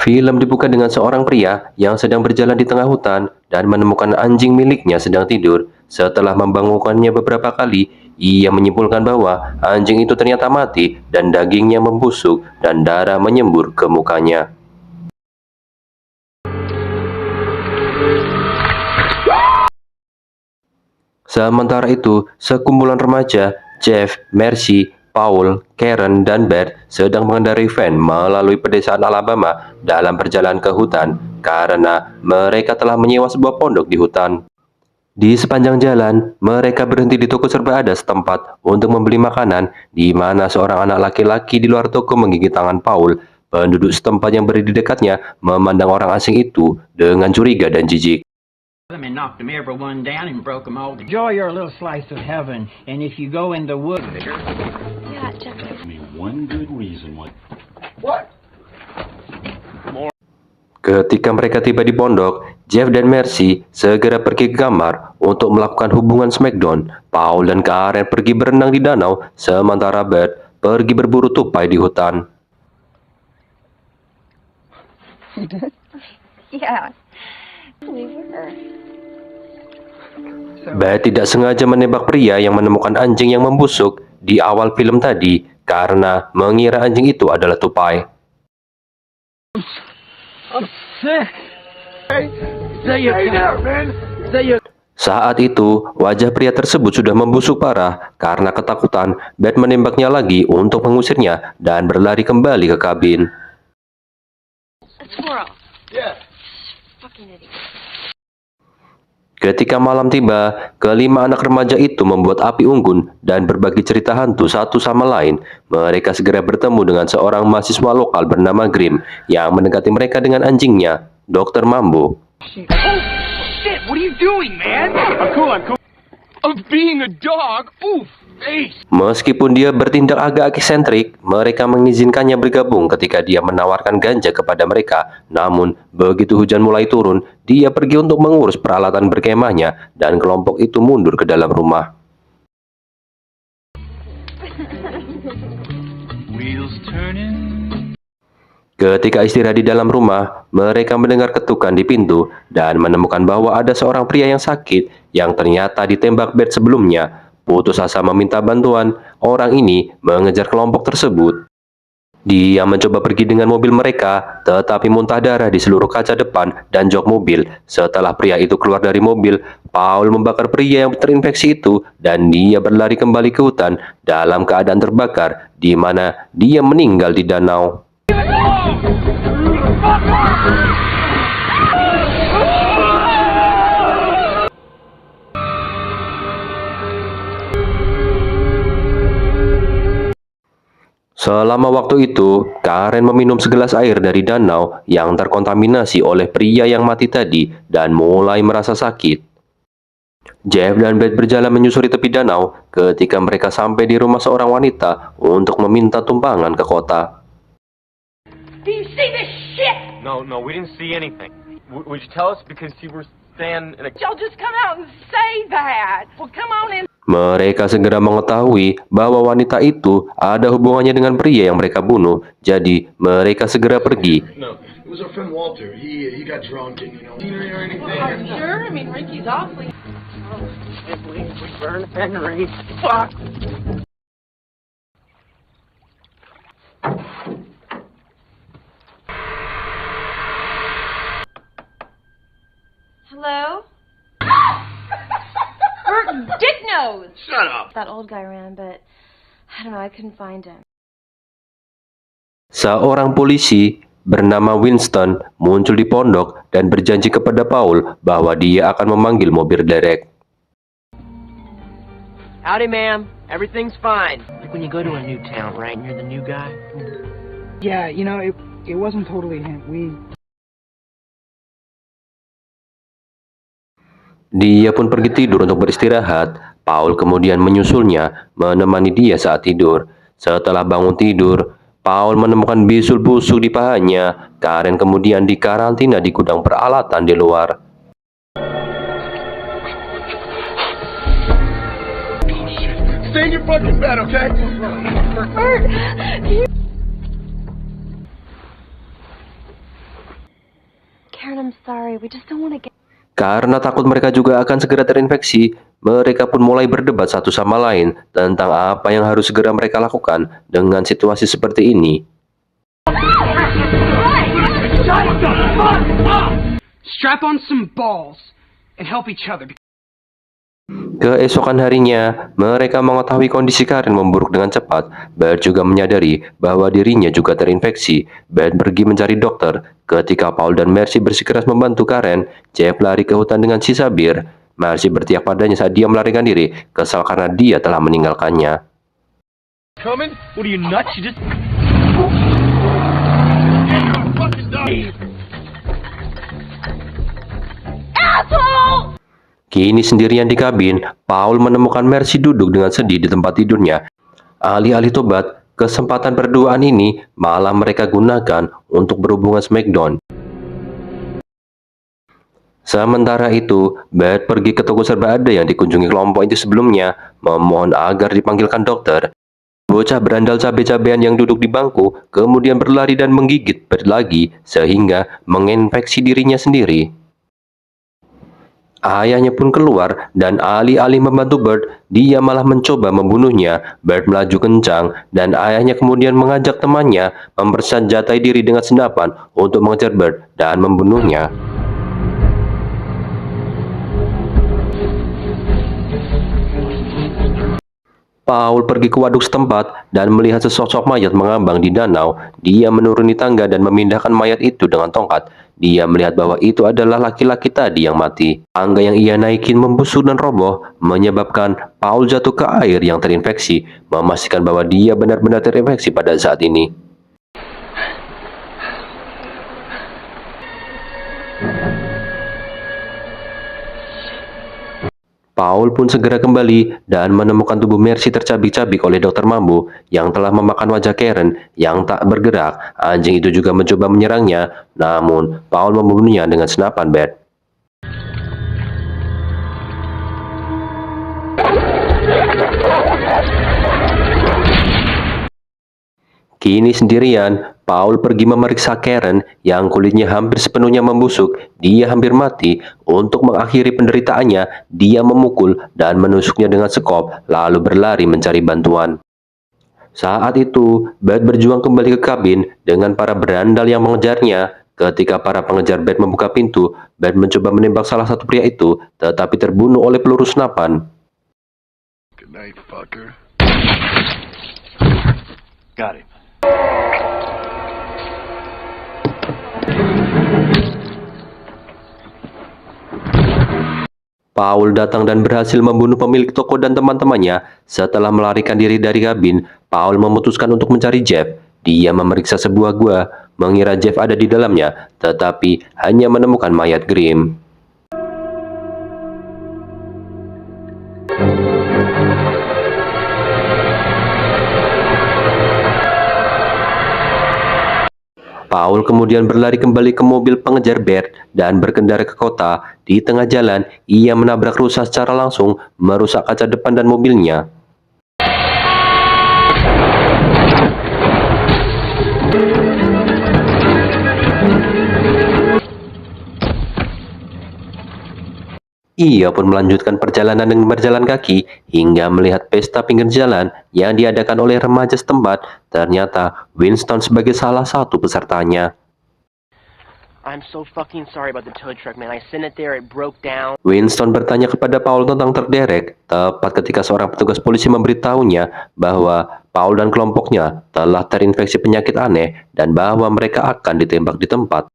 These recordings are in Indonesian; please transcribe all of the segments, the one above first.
Film dibuka dengan seorang pria yang sedang berjalan di tengah hutan dan menemukan anjing miliknya sedang tidur. Setelah membangunkannya beberapa kali, ia menyimpulkan bahwa anjing itu ternyata mati dan dagingnya membusuk dan darah menyembur ke mukanya. Sementara itu, sekumpulan remaja, Jeff, Mercy, Paul, Karen, dan Bert sedang mengendarai van melalui pedesaan Alabama dalam perjalanan ke hutan karena mereka telah menyewa sebuah pondok di hutan. Di sepanjang jalan, mereka berhenti di toko serba ada setempat untuk membeli makanan, di mana seorang anak laki-laki di luar toko menggigit tangan Paul. Penduduk setempat yang berdiri di dekatnya memandang orang asing itu dengan curiga dan jijik. Them and knocked them every one down and broke them all. Enjoy your little slice of heaven, and if you go in the woods, Yeah, check it. Give me one good reason why. Ketika mereka tiba di pondok, Jeff dan Mercy segera pergi ke kamar untuk melakukan hubungan smackdown. Paul dan Karen pergi berenang di danau, sementara Bert pergi berburu tupai di hutan. Yeah. We were. Bert tidak sengaja menembak pria yang menemukan anjing yang membusuk di awal film tadi karena mengira anjing itu adalah tupai. I'm sick. Hey there, man. Saat itu, wajah pria tersebut sudah membusuk parah. Karena ketakutan, Bert menembaknya lagi untuk mengusirnya dan berlari kembali ke kabin. A squirrel. Yeah. Fucking idiot. Ketika malam tiba, kelima anak remaja itu membuat api unggun dan berbagi cerita hantu satu sama lain. Mereka segera bertemu dengan seorang mahasiswa lokal bernama Grim yang mendekati mereka dengan anjingnya, Dr. Mambo. Shit, what are you doing, man? I'm cool. Of being a dog? Oof. Face. Meskipun dia bertindak agak eksentrik, mereka mengizinkannya bergabung ketika dia menawarkan ganja kepada mereka. Namun, begitu hujan mulai turun, dia pergi untuk mengurus peralatan berkemahnya dan kelompok itu mundur ke dalam rumah. Wheels turning. Ketika istirahat di dalam rumah, mereka mendengar ketukan di pintu dan menemukan bahwa ada seorang pria yang sakit yang ternyata ditembak Bert sebelumnya. Putus asa meminta bantuan, orang ini mengejar kelompok tersebut. Dia mencoba pergi dengan mobil mereka, tetapi muntah darah di seluruh kaca depan dan jok mobil. Setelah pria itu keluar dari mobil, Paul membakar pria yang terinfeksi itu dan dia berlari kembali ke hutan dalam keadaan terbakar, di mana dia meninggal di danau. Selama waktu itu, Karen meminum segelas air dari danau yang terkontaminasi oleh pria yang mati tadi dan mulai merasa sakit. Jeff dan Beth berjalan menyusuri tepi danau ketika mereka sampai di rumah seorang wanita untuk meminta tumpangan ke kota. Do you see this shit? No, we didn't see anything. Would you tell us because you were standing in a... Y'all just come out and say that. Well, come on in. Mereka segera mengetahui bahwa wanita itu ada hubungannya dengan pria yang mereka bunuh, jadi mereka segera pergi. No, it was our friend Walter. He got drunk and scenery or anything. Sure, I mean, Ricky's awfully. Can't believe we burned Henry. Fuck. Hello? Burton Dick Nose! Shut up. That old guy ran, but I don't know, I couldn't find him. Seorang polisi bernama Winston muncul di pondok dan berjanji kepada Paul bahwa dia akan memanggil mobil derek. Howdy, ma'am. Everything's fine. Like when you go to a new town, right, and you're the new guy? Yeah, it wasn't totally him. Dia pun pergi tidur untuk beristirahat. Paul kemudian menyusulnya, menemani dia saat tidur. Setelah bangun tidur, Paul menemukan bisul busuk di pahanya. Karen kemudian dikarantina di gudang peralatan di luar. Stay in your fucking bed, okay? Bert, sorry. We just don't want to get. Karena takut mereka juga akan segera terinfeksi, mereka pun mulai berdebat satu sama lain tentang apa yang harus segera mereka lakukan dengan situasi seperti ini. Strap on some balls and help each other. Keesokan harinya, mereka mengetahui kondisi Karen memburuk dengan cepat. Bert juga menyadari bahwa dirinya juga terinfeksi. Bert pergi mencari dokter. Ketika Paul dan Mercy bersikeras membantu Karen, Jeff lari ke hutan dengan sisa bir. Mercy berteriak padanya saat dia melarikan diri, kesal karena dia telah meninggalkannya. Coming? What are you nuts? You just. Asshole! Kini sendirian di kabin, Paul menemukan Mercy duduk dengan sedih di tempat tidurnya. Alih-alih tobat, kesempatan berduaan ini malah mereka gunakan untuk berhubungan smackdown. Sementara itu, Bert pergi ke toko serba ada yang dikunjungi kelompok itu sebelumnya, memohon agar dipanggilkan dokter. Bocah berandal cabe-cabean yang duduk di bangku kemudian berlari dan menggigit Bert lagi sehingga menginfeksi dirinya sendiri. Ayahnya pun keluar dan alih-alih membantu Bert, dia malah mencoba membunuhnya. Bert melaju kencang dan ayahnya kemudian mengajak temannya mempersenjatai diri dengan senapan untuk mengejar Bert dan membunuhnya. Paul pergi ke waduk setempat dan melihat sesosok mayat mengambang di danau. Dia menuruni tangga dan memindahkan mayat itu dengan tongkat. Dia melihat bahwa itu adalah laki-laki tadi yang mati. Tangga yang ia naikin membusuk dan roboh, menyebabkan Paul jatuh ke air yang terinfeksi, memastikan bahwa dia benar-benar terinfeksi pada saat ini. Paul pun segera kembali dan menemukan tubuh Mercy tercabik-cabik oleh dokter Mambo yang telah memakan wajah Karen yang tak bergerak. Anjing itu juga mencoba menyerangnya, namun Paul membunuhnya dengan senapan Bert. Kini sendirian, Paul pergi memeriksa Karen yang kulitnya hampir sepenuhnya membusuk. Dia hampir mati. Untuk mengakhiri penderitaannya, dia memukul dan menusuknya dengan sekop, lalu berlari mencari bantuan. Saat itu, Bert berjuang kembali ke kabin dengan para berandal yang mengejarnya. Ketika para pengejar Bert membuka pintu, Bert mencoba menembak salah satu pria itu, tetapi terbunuh oleh peluru senapan. Good night, fucker. Got him. Paul datang dan berhasil membunuh pemilik toko dan teman-temannya. Setelah melarikan diri dari kabin, Paul memutuskan untuk mencari Jeff. Dia memeriksa sebuah gua, mengira Jeff ada di dalamnya, tetapi hanya menemukan mayat Grim. Paul kemudian berlari kembali ke mobil pengejar Bert dan berkendara ke kota. Di tengah jalan, ia menabrak rusa secara langsung, merusak kaca depan dan mobilnya. Ia pun melanjutkan perjalanan dengan berjalan kaki hingga melihat pesta pinggir jalan yang diadakan oleh remaja setempat. Ternyata Winston sebagai salah satu pesertanya. I'm so fucking sorry about the tow truck, man. I sent it there, it broke down. Winston bertanya kepada Paul tentang terderek, tepat ketika seorang petugas polisi memberitahunya bahwa Paul dan kelompoknya telah terinfeksi penyakit aneh dan bahwa mereka akan ditembak di tempat.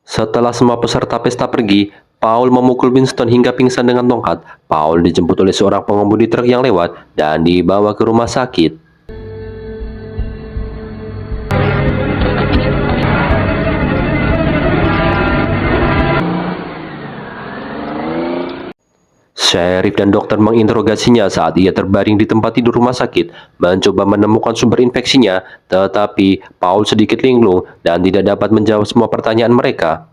Setelah semua peserta pesta pergi, Paul memukul Winston hingga pingsan dengan tongkat. Paul dijemput oleh seorang pengemudi truk yang lewat dan dibawa ke rumah sakit. Sheriff dan dokter menginterogasinya saat ia terbaring di tempat tidur rumah sakit, mencoba menemukan sumber infeksinya, tetapi Paul sedikit linglung dan tidak dapat menjawab semua pertanyaan mereka.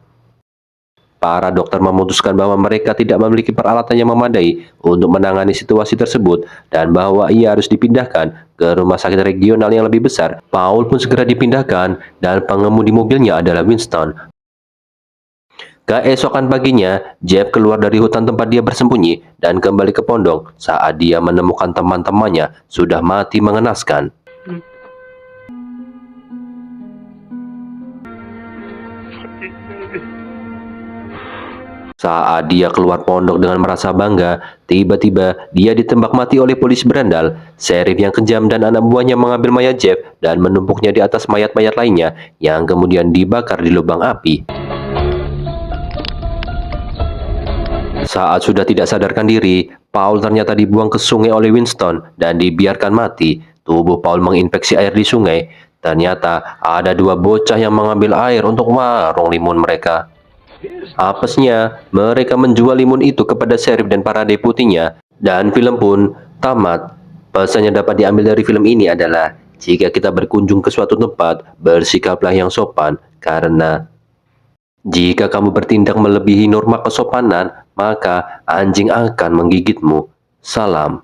Para dokter memutuskan bahwa mereka tidak memiliki peralatan yang memadai untuk menangani situasi tersebut dan bahwa ia harus dipindahkan ke rumah sakit regional yang lebih besar. Paul pun segera dipindahkan dan pengemudi mobilnya adalah Winston. Keesokan paginya, Jeff keluar dari hutan tempat dia bersembunyi dan kembali ke pondok saat dia menemukan teman-temannya sudah mati mengenaskan. Saat dia keluar pondok dengan merasa bangga, tiba-tiba dia ditembak mati oleh polisi berandal. Sheriff yang kejam dan anak buahnya mengambil mayat Jeff dan menumpuknya di atas mayat-mayat lainnya yang kemudian dibakar di lubang api. Saat sudah tidak sadarkan diri, Paul ternyata dibuang ke sungai oleh Winston dan dibiarkan mati. Tubuh Paul menginfeksi air di sungai. Ternyata ada dua bocah yang mengambil air untuk warung limun mereka. Apesnya, mereka menjual limun itu kepada sheriff dan para deputinya, dan film pun tamat. Pesan yang dapat diambil dari film ini adalah, jika kita berkunjung ke suatu tempat, bersikaplah yang sopan, karena jika kamu bertindak melebihi norma kesopanan, maka anjing akan menggigitmu. Salam.